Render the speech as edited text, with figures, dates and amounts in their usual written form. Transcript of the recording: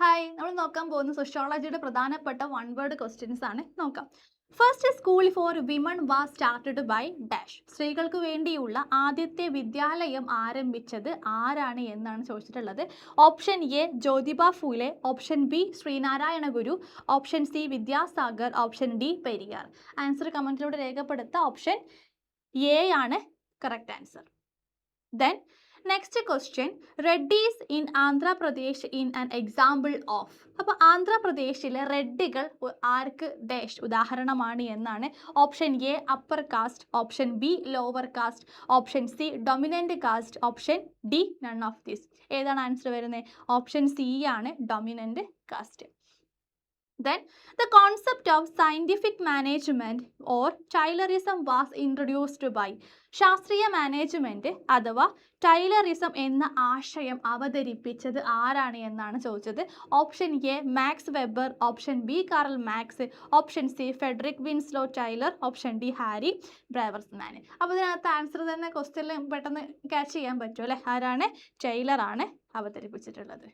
Hi, നമ്മൾ നോക്കാൻ പോകുന്ന സോഷ്യോളജിയുടെ പ്രധാനപ്പെട്ട വൺ വേർഡ് ക്വസ്റ്റ്യൻസ് ആണ് നോക്കാം. First school for women was started by dash. സ്ത്രീകൾക്ക് വേണ്ടിയുള്ള ആദ്യത്തെ വിദ്യാലയം ആരംഭിച്ചത് ആരാണ് എന്നാണ് ചോദിച്ചിട്ടുള്ളത്. Option A Jyotiba Phule, option B Sreenarayana Guru, option C Vidyasagar, option D Periyar. Answer കമന്റിലൂടെ രേഖപ്പെടുത്തുക. ഓപ്ഷൻ എ ആണ് correct answer. Then next question, Reddys in Andhra Pradesh in an example of. അപ്പോൾ ആന്ധ്രാപ്രദേശിലെ റെഡ്ഡികൾ ആർക്ക് ഡാഷ് ഉദാഹരണമാണ് എന്നാണ്. Option A upper caste, option B lower caste, option C dominant caste, option D none of this. ഏതാണ് answer വരുന്നത്? Option C ആണ് dominant caste. Then the concept of scientific management or Taylorism was introduced by. ശാസ്ത്രീയ management അഥവാ Taylorism എന്ന ആശയം അവതരിപ്പിച്ചത് ആരാണ് എന്നാണ് ചോദിച്ചത്. Option A Max Weber, option B Karl Marx, option C Frederick Winslow Taylor, option D Harry Braverman. അപ്പോൾ ഇതിനകത്ത് ആൻസർ തന്നെ ക്വസ്റ്റ്യനിൽ പെട്ടെന്ന് ക്യാച്ച് ചെയ്യാൻ പറ്റും അല്ലേ? ആരാണ്? ടൈലർ ആണ് അവതരിപ്പിച്ചിട്ടുള്ളത്.